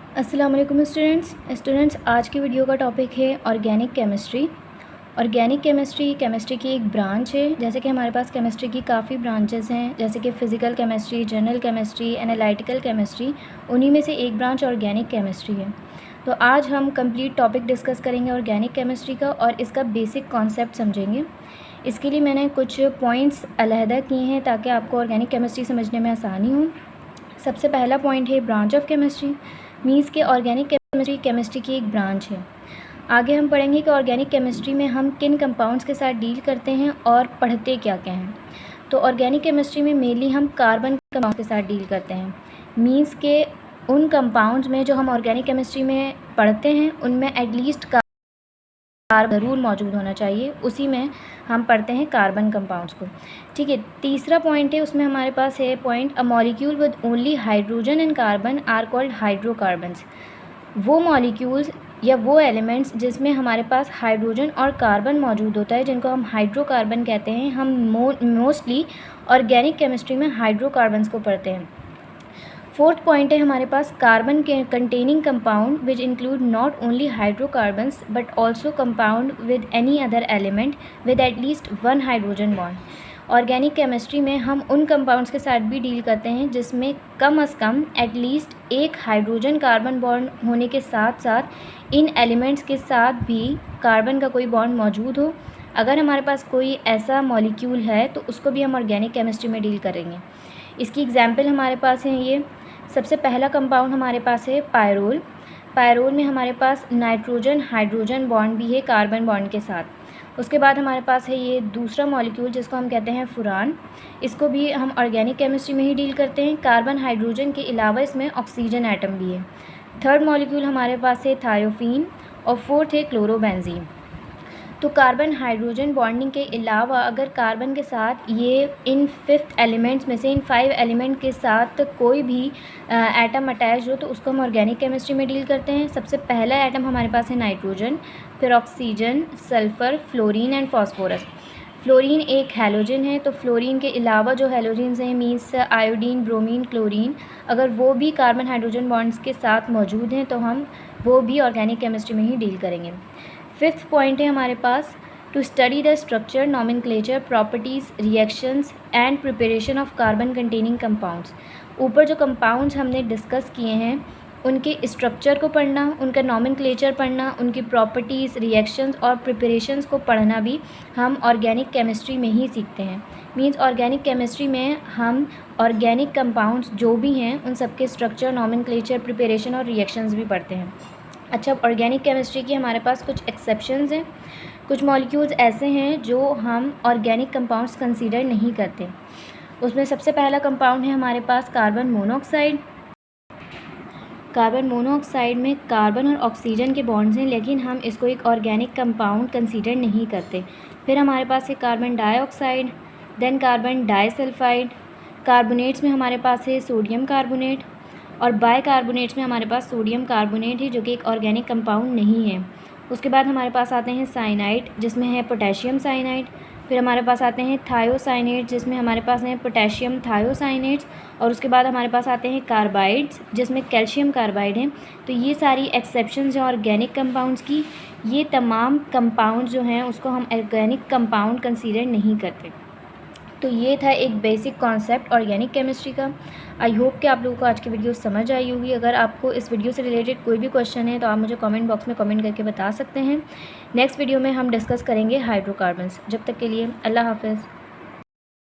अस्सलाम वालेकुम स्टूडेंट्स, आज की वीडियो का टॉपिक है ऑर्गेनिक केमिस्ट्री। ऑर्गेनिक केमिस्ट्री की एक ब्रांच है। जैसे कि हमारे पास केमिस्ट्री की काफ़ी ब्रांचेस हैं, जैसे कि physical chemistry, general chemistry, analytical chemistry. उन्हीं में से एक ब्रांच ऑर्गेनिक केमिस्ट्री है। तो आज हम कंप्लीट टॉपिक डिस्कस करेंगे ऑर्गेनिक केमिस्ट्री का और इसका बेसिक कॉन्सेप्ट समझेंगे। इसके लिए मैंने कुछ पॉइंट्स अलहदा किए हैं ताकि आपको ऑर्गेनिक केमिस्ट्री समझने में आसानी हो। सबसे पहला पॉइंट है ब्रांच ऑफ केमिस्ट्री, मीन्स के ऑर्गेनिक केमिस्ट्री की एक ब्रांच है। आगे हम पढ़ेंगे कि ऑर्गेनिक केमिस्ट्री में हम किन कंपाउंड्स के साथ डील करते हैं और पढ़ते क्या क्या हैं। तो ऑर्गेनिक केमिस्ट्री में मेनली हम कार्बन कंपाउंड के साथ डील करते हैं। मीन्स के उन कंपाउंड्स में जो हम ऑर्गेनिक केमिस्ट्री में पढ़ते हैं उनमें एटलीस्ट कार्बन ज़रूर मौजूद होना चाहिए, उसी में हम पढ़ते हैं कार्बन कंपाउंड्स को। ठीक है, तीसरा पॉइंट है, उसमें हमारे पास है point a molecule with only hydrogen and carbon are called hydrocarbons. वो मॉलिक्यूल्स या वो एलिमेंट्स जिसमें हमारे पास हाइड्रोजन और कार्बन मौजूद होता है, जिनको हम हाइड्रोकार्बन कहते हैं। हम मोस्टली ऑर्गेनिक केमिस्ट्री में हाइड्रोकार्बन्स को पढ़ते हैं। फोर्थ पॉइंट है हमारे पास कार्बन के containing compound which include not only hydrocarbons but also compound with any other element with at least one hydrogen bond. Organic chemistry में हम उन कंपाउंड्स के साथ भी डील करते हैं जिसमें कम से कम एटलीस्ट एक हाइड्रोजन कार्बन बॉन्ड होने के साथ साथ इन एलिमेंट्स के साथ भी कार्बन का कोई बॉन्ड मौजूद हो। अगर हमारे पास कोई ऐसा मॉलिक्यूल है तो उसको भी हम ऑर्गेनिक केमिस्ट्री में डील करेंगे। इसकी एग्जाम्पल हमारे पास है ये। सबसे पहला कंपाउंड हमारे पास है पायरोल। पायरोल में हमारे पास नाइट्रोजन हाइड्रोजन बॉन्ड भी है कार्बन बॉन्ड के साथ। उसके बाद हमारे पास है ये दूसरा मॉलिक्यूल जिसको हम कहते हैं फुरान। इसको भी हम ऑर्गेनिक केमिस्ट्री में ही डील करते हैं। कार्बन हाइड्रोजन के अलावा इसमें ऑक्सीजन एटम भी है। थर्ड मॉलिक्यूल हमारे पास है थायोफीन और फोर्थ है क्लोरोबेंजीन। तो कार्बन हाइड्रोजन बॉन्डिंग के अलावा अगर कार्बन के साथ ये इन 5 एलिमेंट्स में से इन 5 एलिमेंट के साथ कोई भी एटम अटैच हो तो उसको हम ऑर्गेनिक केमिस्ट्री में डील करते हैं। सबसे पहला एटम हमारे पास है नाइट्रोजन, फिर oxygen, sulphur, fluorine and phosphorus. Fluorine एक हैलोजन है, तो फ्लोरीन के अलावा जो हैलोजन्स हैं मीन्स आयोडीन, ब्रोमीन, क्लोरीन, अगर वो भी कार्बन हाइड्रोजन बॉन्ड्स के साथ मौजूद हैं तो हम वो भी ऑर्गेनिक केमिस्ट्री में ही डील करेंगे। फिफ्थ पॉइंट है हमारे पास to study the structure, nomenclature, properties, reactions and preparation of carbon containing compounds. ऊपर जो कंपाउंड्स हमने डिस्कस किए हैं उनके स्ट्रक्चर को पढ़ना, उनका नॉमेनक्लेचर पढ़ना, उनकी प्रॉपर्टीज़, रिएक्शंस और प्रिपरेशंस को पढ़ना भी हम ऑर्गेनिक केमिस्ट्री में ही सीखते हैं। मीन्स ऑर्गेनिक केमिस्ट्री में हम ऑर्गेनिक कंपाउंड्स जो भी हैं उन सबके स्ट्रक्चर, नॉमेनक्लेचर, प्रिपरेशन और रिएक्शंस भी पढ़ते हैं। अच्छा, ऑर्गेनिक केमिस्ट्री की हमारे पास कुछ एक्सेप्शंस हैं। कुछ मॉलिक्यूल्स ऐसे हैं जो हम ऑर्गेनिक कंपाउंड्स कंसीडर नहीं करते। उसमें सबसे पहला कंपाउंड है हमारे पास कार्बन मोनोऑक्साइड। कार्बन मोनोऑक्साइड में कार्बन और ऑक्सीजन के बॉन्ड्स हैं, लेकिन हम इसको एक ऑर्गेनिक कंपाउंड कंसीडर नहीं करते। फिर हमारे पास है carbon dioxide, then carbon disulphide. Carbonates में हमारे पास है सोडियम कार्बोनेट और बाइकार्बोनेट्स में हमारे पास सोडियम कार्बोनेट है जो कि एक ऑर्गेनिक कंपाउंड नहीं है। उसके बाद हमारे पास आते हैं साइनाइड जिसमें है पोटेशियम साइनाइड। फिर हमारे पास आते हैं थायोसाइनेट जिसमें हमारे पास हैं पोटेशियम थायोसाइनेट्स। और उसके बाद हमारे पास आते हैं कार्बाइड्स जिसमें कैल्शियम कार्बाइड है। तो ये सारी एक्सेप्शंस हैं ऑर्गेनिक कंपाउंड्स की। ये तमाम कंपाउंड जो हैं उसको हम ऑर्गेनिक कंपाउंड कंसीडर नहीं करते। तो ये था एक बेसिक कॉन्सेप्ट ऑर्गेनिक केमिस्ट्री का। आई होप कि आप लोगों को आज की वीडियो समझ आई होगी। अगर आपको इस वीडियो से रिलेटेड कोई भी क्वेश्चन है तो आप मुझे कमेंट बॉक्स में कमेंट करके बता सकते हैं। नेक्स्ट वीडियो में हम डिस्कस करेंगे हाइड्रोकार्बन्स। जब तक के लिए अल्लाह हाफ़िज़।